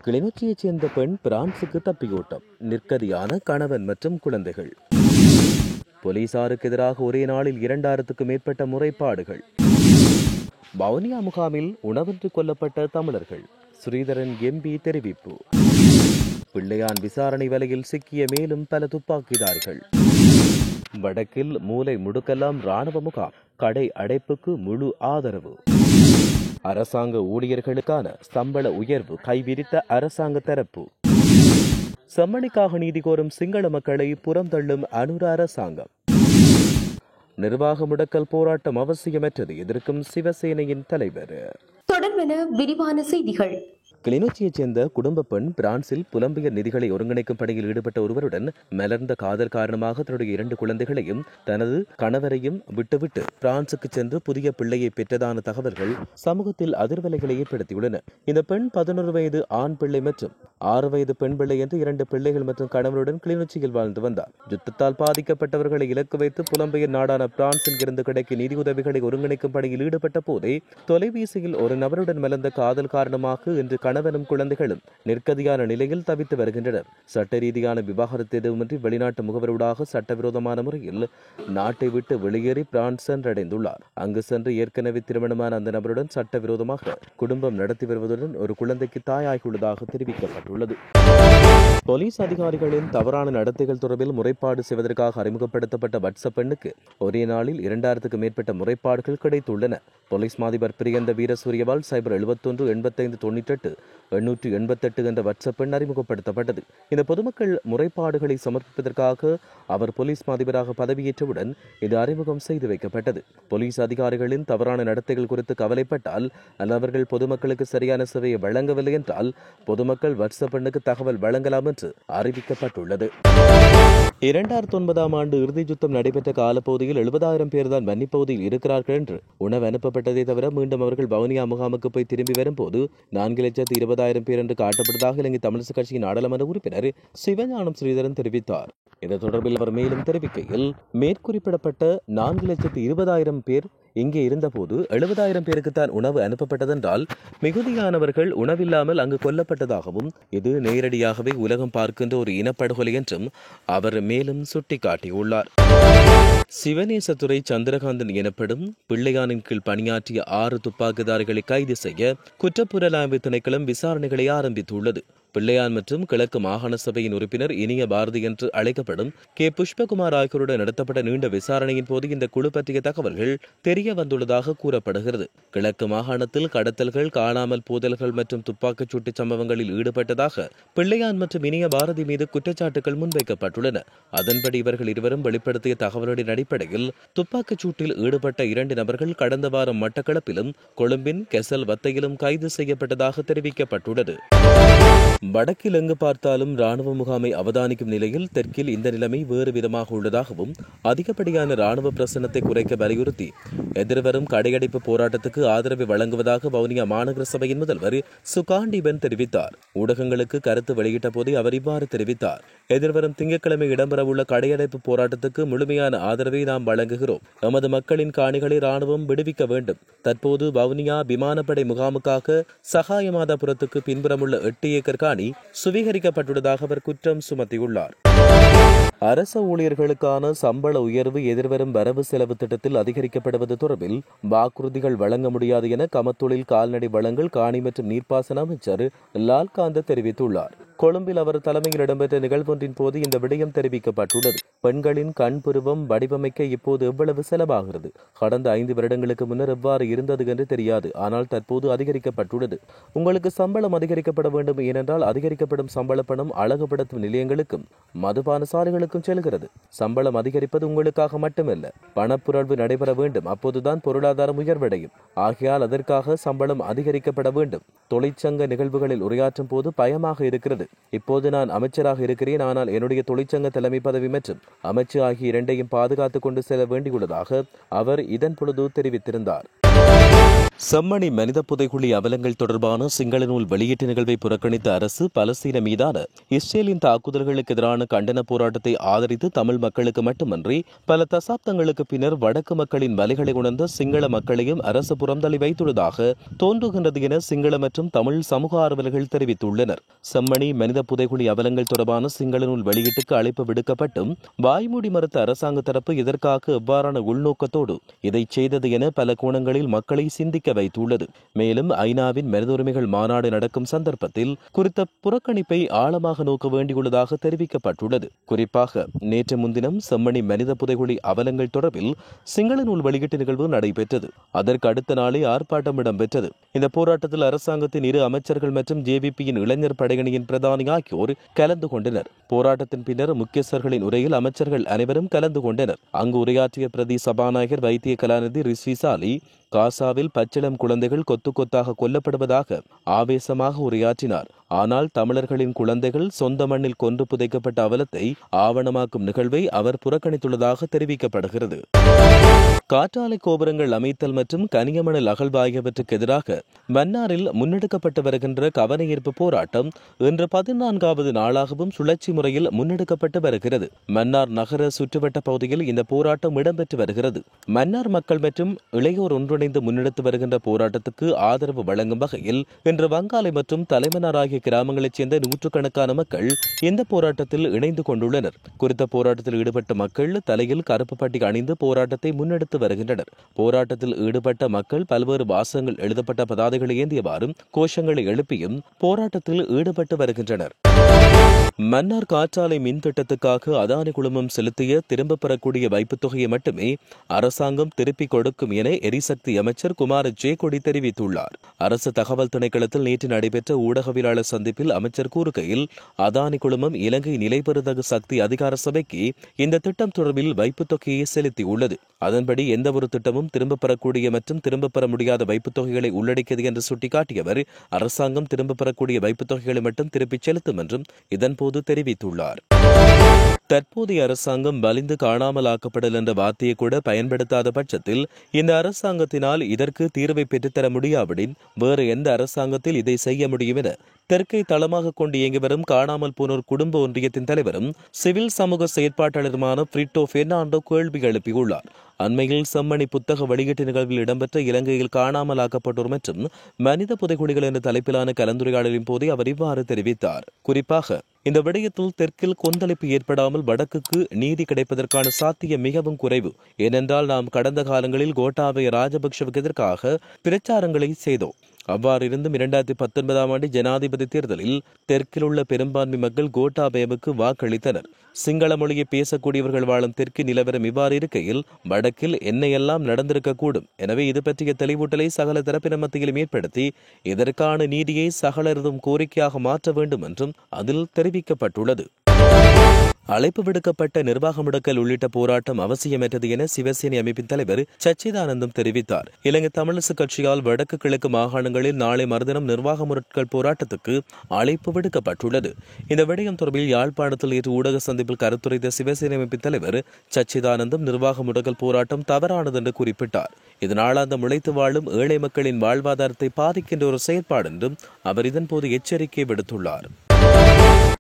கிளிநொச்சியைச் சேர்ந்த பெண் பிரான்சுக்கு தப்பியோட்டம். நிர்கதியான கணவன் மற்றும் குழந்தைகள். போலீசாருக்கு எதிராக ஒரே நாளில் 2000க்கும் மேற்பட்ட முறைப்பாடுகள். வவுனியா முகாமில் உணவின்றி கொல்லப்பட்ட தமிழர்கள். ஸ்ரீதரன் எம்பி தெரிவிப்பு. பிள்ளையான் விசாரணை வலையில் சிக்கிய மேலும் பல துப்பாக்கிதாரிகள். வடக்கில் மூலை முடுக்கெல்லாம் ராணுவ முகாம். கடை அடைப்புக்கு முழு ஆதரவு. அரசாங்க ஊழியர்களுக்கான சம்பள உயர்வு கைவிரித்த அரசாங்க தரப்பு. செம்மணிக்காக நீதி கோரும் சிங்கள மக்களை புறந்தள்ளும் அனுர அரசாங்கம். நிர்வாக முடக்கல் போராட்டம் அவசியமற்றது எதிர்க்கும் சிவசேனையின் தலைவர். தொடர்பென விரிவான செய்திகள். கிளிநொச்சியைச் சேர்ந்த குடும்ப பெண் பிரான்சில் புலம்பெயர் நிதிகளை ஒருங்கிணைக்கும் பணியில் ஈடுபட்ட ஒருவருடன் மலர்ந்த காதல் காரணமாக தன்னுடைய 2 குழந்தைகளையும் தனது கணவரையும் விட்டுவிட்டு பிரான்சுக்கு சென்று புதிய பிள்ளையை பெற்றதான தகவல்கள் சமூகத்தில் அதிர்வலைகளை ஏற்படுத்தியுள்ளன. இந்த பெண் 11 வயது ஆண் பிள்ளை மற்றும் 6 வயது பெண் பிள்ளை என்று 2 பிள்ளைகள் மற்றும் கணவருடன் கிளிநொச்சியில் வாழ்ந்து வந்தார். யுத்தத்தால் பாதிக்கப்பட்டவர்களை இலக்கு வைத்து புலம்பெயர் நாடான பிரான்சில் இருந்து கிடைக்கும் நிதியுதவிகளை ஒருங்கிணைக்கும் பணியில் ஈடுபட்ட போதே தொலைபேசியில் ஒரு நபருடன் மலர்ந்த காதல் காரணமாக இன்று கணவனும் குழந்தைகளும் நிர்கதியான நிலையில் தவித்து வருகின்றனர். சட்ட ரீதியான விவாகரத்து எதுவுமின்றி வெளிநாட்டு முகவரூடாக சட்டவிரோதமான முறையில் நாட்டை விட்டு வெளியேறி பிரான்ஸ் சென்றடைந்துள்ளார். அங்கு சென்று ஏற்கனவே திருமணமான அந்த நபருடன் சட்டவிரோதமாக குடும்பம் நடத்தி வருவதுடன் ஒரு குழந்தைக்கு தாயாகியுள்ளதாக தெரிவிக்கப்பட்டுள்ளது. போலீஸ் அதிகாரிகளின் தவறான நடத்தைகள் தொடர்பில் முறைப்பாடு செய்வதற்காக அறிமுகப்படுத்தப்பட்ட வாட்ஸ்அப் எண்ணுக்கு ஒரே நாளில் 2000க்கும் மேற்பட்ட முறைப்பாடுகள் கிடைத்துள்ளன. போலீஸ் மாதிபர் பிரியந்த வீரசூரியவால் 071 85 98 888 என்ற வாட்ஸ்அப் எண் அறிமுகப்படுத்தப்பட்டது. இந்த பொதுமக்கள் முறைப்பாடுகளை சமர்ப்பிப்பதற்காக அவர் போலீஸ் மாதிபராக பதவியேற்றவுடன் இது அறிமுகம் செய்து வைக்கப்பட்டது. போலீஸ் அதிகாரிகளின் தவறான நடத்தைகள் குறித்து கவலைப்பட்டால் அல்லது அவர்கள் பொதுமக்களுக்கு சரியான சேவையை வழங்கவில்லை என்றால் பொதுமக்கள் வாட்ஸ்அப் எண்ணுக்கு தகவல் வழங்கலாம் என்று அறிவிக்கப்பட்டுள்ளது. 2009 ஆண்டு இறுதி யுத்தம் நடைபெற்ற காலப்பகுதியில் 70,000 பேர் தான் வன்னிப்பகுதியில் இருக்கிறார்கள் என்று உணவு அனுப்பப்பட்டதை தவிர மீண்டும் அவர்கள் வவுனியா முகாமுக்கு போய் திரும்பி வரும்போது 4,20,000 பேர் என்று காட்டப்பட்டதாக இலங்கை தமிழரசு கட்சியின் நாடாளுமன்ற உறுப்பினர் சிவஞானம் ஸ்ரீதரன் தெரிவித்தார். இது தொடர்பில் அவர் மேலும் தெரிவிக்கையில், மேற்குறிப்பிடப்பட்ட 4,20,000 பேர் இங்கே இருந்தபோது 70,000 பேருக்குத்தான் உணவு அனுப்பப்பட்டதென்றால் மிகுதியானவர்கள் உணவில்லாமல் அங்கு கொல்லப்பட்டதாகவும் இது நேரடியாகவே உலகம் பார்க்கின்ற ஒரு இனப்படுகொலை என்றும் அவர் மேலும் சுட்டிக்காட்டியுள்ளார். சிவநேசத்துறை சந்திரகாந்தன் எனப்படும் பிள்ளையானின் கீழ் பணியாற்றிய 6 துப்பாக்கிதாரிகளை கைது செய்ய குற்றப்புலனாய்வு திணைக்களம் விசாரணைகளை ஆரம்பித்துள்ளது. பிள்ளையான் மற்றும் கிழக்கு மாகாண சபையின் உறுப்பினர் இனிய பாரதி என்று அழைக்கப்படும் கே புஷ்பகுமார் ஆகியோருடன் நடத்தப்பட்ட நீண்ட விசாரணையின் போது இந்த குழு பற்றிய தகவல்கள் தெரிய வந்துள்ளதாக கூறப்படுகிறது. கிழக்கு மாகாணத்தில் கடத்தல்கள், காணாமல் போதல்கள் மற்றும் துப்பாக்கிச் சூட்டு சம்பவங்களில் ஈடுபட்டதாக பிள்ளையான் மற்றும் இனிய பாரதி மீது குற்றச்சாட்டுகள் முன்வைக்கப்பட்டுள்ளன. அதன்படி இவர்கள் இருவரும் வெளிப்படுத்திய தகவல்களின் அடிப்படையில் துப்பாக்கிச் சூட்டில் ஈடுபட்ட 2 நபர்கள் கடந்த வாரம் மட்டக்களப்பிலும் கொழும்பின் கெசல் வத்தையிலும் கைது செய்யப்பட்டதாக தெரிவிக்கப்பட்டுள்ளது. வடக்கில் எங்கு பார்த்தாலும் ராணுவ முகாமை அவதானிக்கும் நிலையில் தெற்கில் இந்த நிலைமை வேறு விதமாக உள்ளதாகவும் அதிகப்படியான ராணுவ பிரசனத்தை குறைக்க வலியுறுத்தி எதிர்வரும் கடையடைப்பு போராட்டத்துக்கு ஆதரவை வழங்குவதாக வவுனியா மாநகர சபையின் முதல்வர் சுகாண்டிபன் தெரிவித்தார். ஊடகங்களுக்கு கருத்து வெளியிட்ட போதே அவர் இவ்வாறு தெரிவித்தார். எதிர்வரும் திங்கட்கிழமை இடம்பெறவுள்ள கடையடைப்பு போராட்டத்துக்கு முழுமையான ஆதரவை நாம் வழங்குகிறோம். எமது மக்களின் காணிகளை ராணுவம் விடுவிக்க வேண்டும். தற்போது வவுனியா விமானப்படை முகாமுக்காக சகாயமாதாபுரத்துக்கு பின்புறமுள்ள 8 ஏக்கர் காணி சுவீகரிக்கப்பட்டுள்ளதாக அவர் குற்றம் சுமத்தியுள்ளார். அரச ஊழியர்களுக்கான சம்பள உயர்வு எதிர்வரும் வரவு செலவு திட்டத்தில் அதிகரிக்கப்படுவது தொடர்பில் வாக்குறுதிகள் வழங்க முடியாது என கமத்தொழில் கால்நடை வளங்கள் காணி மற்றும் நீர்ப்பாசன அமைச்சர் லால்காந்த தெரிவித்துள்ளார். கொழும்பில் அவர் தலைமையில் இடம்பெற்ற நிகழ்வொன்றின் போது இந்த விடயம் தெரிவிக்கப்பட்டுள்ளது. பெண்களின் கண் புருவம் வடிவமைக்க இப்போது எவ்வளவு செலவாகிறது? கடந்த 5 வருடங்களுக்கு முன்னர் எவ்வாறு இருந்தது என்று தெரியாது. ஆனால் தற்போது அதிகரிக்கப்பட்டுள்ளது. உங்களுக்கு சம்பளம் அதிகரிக்கப்பட வேண்டும். ஏனென்றால் அதிகரிக்கப்படும் சம்பள பணம் அழகுபடுத்தும் நிலையங்களுக்கும் மதுபான சாலைகளுக்கும் செல்கிறது. சம்பளம் அதிகரிப்பது உங்களுக்காக மட்டுமல்ல, பணப்புரள்வு நடைபெற வேண்டும். அப்போதுதான் பொருளாதாரம் உயர்வடையும். ஆகையால் அதற்காக சம்பளம் அதிகரிக்கப்பட வேண்டும். தொழிற்சங்க நிகழ்வுகளில் உரையாற்றும் போது பயமாக இருக்கிறது. இப்போது நான் அமைச்சராக இருக்கிறேன். ஆனால் என்னுடைய தொழிற்சங்க தலைமை பதவி மற்றும் அமைச்சு ஆகிய 2ஐயும் பாதுகாத்துக் கொண்டு செல்ல வேண்டியுள்ளதாக அவர் இதன் பொழுது தெரிவித்திருந்தார். செம்மணி மனித புதைகுழி அவலங்கள் தொடர்பான சிங்கள நூல் வெளியீட்டு நிகழ்வை புறக்கணித்த அரசு பலஸ்தீன மீதான இஸ்ரேலின் தாக்குதல்களுக்கு எதிரான கண்டன போராட்டத்தை ஆதரித்து தமிழ் மக்களுக்கு மட்டுமன்றி பல தசாப்தங்களுக்கு பின்னர் வடக்கு மக்களின் வலிகளை உணர்ந்த சிங்கள மக்களையும் அரசு புறந்தள்ளி வைத்துள்ளதாக தோன்றுகின்றது என சிங்கள மற்றும் தமிழ் சமூக ஆர்வலர்கள் தெரிவித்துள்ளனர். செம்மணி மனித புதைகுழி அவலங்கள் தொடர்பான சிங்கள நூல் வெளியீட்டுக்கு அழைப்பு விடுக்கப்பட்டும் வாய்மூடி மறுத்த அரசாங்க தரப்பு இதற்காக எவ்வாறான உள்நோக்கத்தோடு இதை செய்தது என பல கோணங்களில் மக்களை சிந்திக்க வைத்துள்ளது. மேலும் ஐநாவின் மனித உரிமைகள் மாநாடு நடக்கும் சந்தர்ப்பத்தில் குறித்த புறக்கணிப்பை ஆழமாக நோக்க வேண்டியுள்ளதாக தெரிவிக்கப்பட்டுள்ளது. குறிப்பாக நேற்று முன்தினம் செம்மணி மனித புதைகுழி அவலங்கள் தொடர்பில் சிங்கள நூல் வெளியீட்டு நிகழ்வு நடைபெற்றது. அதற்கு அடுத்த நாளே ஆர்ப்பாட்டம் இடம்பெற்றது. இந்த போராட்டத்தில் அரசாங்கத்தின் இரு அமைச்சர்கள் மற்றும் ஜேவிபியின் இளைஞர் படையணியின் பிரதானி ஆகியோர் கலந்து கொண்டனர். போராட்டத்தின் பின்னர் முக்கியஸ்தர்களின் உரையில் அமைச்சர்கள் அனைவரும் கலந்து கொண்டனர். அங்கு உரையாற்றிய பிரதி சபாநாயகர் வைத்திய கலாநிதி ரிஸ்விசாலி காசாவில் பச்சிளம் குழந்தைகள் கொத்து கொத்தாக கொல்லப்படுவதாக ஆவேசமாக உரையாற்றினார். ஆனால் தமிழர்களின் குழந்தைகள் சொந்த மண்ணில் கொன்று புதைக்கப்பட்ட அவலத்தை ஆவணமாக்கும் நிகழ்வை அவர் புறக்கணித்துள்ளதாக தெரிவிக்கப்படுகிறது. காற்றாலை கோபுரங்கள் அமைத்தல் மற்றும் கனியமணல் அகழ்வாகியவற்றுக்கு எதிராக மன்னாரில் முன்னெடுக்கப்பட்டு வருகின்ற கவனஈர்ப்பு போராட்டம் இன்று 14வது நாளாகவும் சுழற்சி முறையில் முன்னெடுக்கப்பட்டு வருகிறது. மன்னார் நகர சுற்றுவட்ட பகுதியில் இந்த போராட்டம் இடம்பெற்று வருகிறது. மன்னார் மக்கள் மற்றும் இளையோர் ஒன்றிணைந்து முன்னெடுத்து வருகின்ற போராட்டத்துக்கு ஆதரவு வழங்கும் வகையில் இன்று வங்காளை மற்றும் தலைமன்னார் ஆகிய கிராமங்களைச் சேர்ந்த நூற்றுக்கணக்கான மக்கள் இந்த போராட்டத்தில் இணைந்து கொண்டுள்ளனர். குறித்த போராட்டத்தில் ஈடுபட்ட மக்கள் தலையில் கருப்பு பட்டி அணிந்து போராட்டத்தை முன்னெடுத்து வருகின்றனர். போராட்டத்தில் ஈடுபட்ட மக்கள் பல்வேறு வாசகங்கள் எழுதப்பட்ட பதாதைகளை ஏந்தியவாறும் கோஷங்களை எழுப்பியும் போராட்டத்தில் ஈடுபட்டு வருகின்றனர். மன்னார் காற்றாலை மின் திட்டத்துக்காக அதானி குழுமம் செலுத்திய திரும்பப் பெறக்கூடிய வைப்புத் தொகையை மட்டுமே அரசாங்கம் திருப்பிக் கொடுக்கும் என எரிசக்தி அமைச்சர் குமார ஜேகொடி தெரிவித்துள்ளார். அரசு தகவல் திணைக்களத்தில் நேற்று நடைபெற்ற ஊடகவியலாளர் சந்திப்பில் அமைச்சர் கூறுகையில், அதானி குழுமம் இலங்கை நிலைபெறுதகு சக்தி அதிகார சபைக்கு இந்த திட்டம் தொடர்பில் வைப்புத் தொகையை செலுத்தியுள்ளது. அதன்படி எந்தவொரு திட்டமும் திரும்பப் பெறக்கூடிய மற்றும் திரும்பப் பெற முடியாத வைப்புத் தொகைகளை உள்ளடக்கியது என்று சுட்டிக்காட்டியவர், அரசாங்கம் திரும்பப் பெறக்கூடிய வைப்புத் தொகைகளை மட்டும் திருப்பிச் செலுத்தும் என்றும் இதன்போது தெரிவித்துள்ளார். தற்போதைய அரசாங்கம் வலிந்து காணாமலாக்கப்படல் என்ற வார்த்தையை கூட பயன்படுத்தாத பட்சத்தில் இந்த அரசாங்கத்தினால் இதற்கு தீர்வை பெற்றுத்தர முடியாவிடின் வேறு எந்த அரசாங்கத்தில் இதை செய்ய முடியும் என தெற்கை தளமாக கொண்டு இயங்கி வரும் காணாமல் போனோர் குடும்ப ஒன்றியத்தின் தலைவரும் சிவில் சமூக செயற்பாட்டாளருமான பிரிட்டோ பெர்னாண்டோ கேள்வி எழுப்பியுள்ளார். அண்மையில் செம்மணி புத்தக வெளியீட்டு நிகழ்வில் இடம்பெற்ற இலங்கையில் காணாமலாக்கப்பட்டோர் மற்றும் மனித புதைகுழிகள் என்ற தலைப்பிலான கலந்துரையாடலின் போதே அவர் இவ்வாறு தெரிவித்தார். குறிப்பாக இந்த விடயத்தில் தெற்கில் கொந்தளிப்பு ஏற்படாமல் வடக்குக்கு நீதி கிடைப்பதற்கான சாத்தியம் மிகவும் குறைவு. ஏனென்றால் நாம் கடந்த காலங்களில் கோட்டாபய ராஜபக்ஷவுக்கு எதிராக பிரச்சாரங்களை செய்தோம். அவ்வாறிருந்தும் 2019ஆம் ஆண்டு ஜனாதிபதி தேர்தலில் தெற்கில் உள்ள பெரும்பான்மை மக்கள் கோட்டாபயவுக்கு வாக்களித்தனர். சிங்கள மொழியை பேசக்கூடியவர்கள் வாழும் தெற்கு நிலவரம் இவ்வாறு இருக்கையில் வடக்கில் என்னையெல்லாம் நடந்திருக்கக்கூடும். எனவே இது பற்றிய தெளிவூட்டலை சகல தரப்பினர் மத்தியிலும் ஏற்படுத்தி இதற்கான நீதியை சகலரதும் கோரிக்கையாக மாற்ற வேண்டும் என்றும் அதில் தெரிவிக்கப்பட்டுள்ளது. அழைப்பு விடுக்கப்பட்ட நிர்வாக முடக்கல் உள்ளிட்ட போராட்டம் அவசியமற்றது என சிவசேனை அமைப்பின் தலைவர் சச்சிதானந்தம் தெரிவித்தார். இலங்கை தமிழரசு கட்சியால் வடக்கு கிழக்கு மாகாணங்களில் நாளை மறுதினம் நிர்வாக முடக்கல் போராட்டத்துக்கு அழைப்பு விடுக்கப்பட்டுள்ளது. இந்த விடயம் தொடர்பில் யாழ்ப்பாணத்தில் நேற்று ஊடக சந்திப்பில் கருத்துரைத்த சிவசேனை அமைப்பின் தலைவர் சச்சிதானந்தம் நிர்வாக முடக்கல் போராட்டம் தவறானது என்று குறிப்பிட்டார். இது நாளாந்தம் உழைத்து வாழும் ஏழை மக்களின் வாழ்வாதாரத்தை பாதிக்கின்ற ஒரு செயற்பாடு என்றும் அவர் இதன்போது எச்சரிக்கை விடுத்துள்ளார்.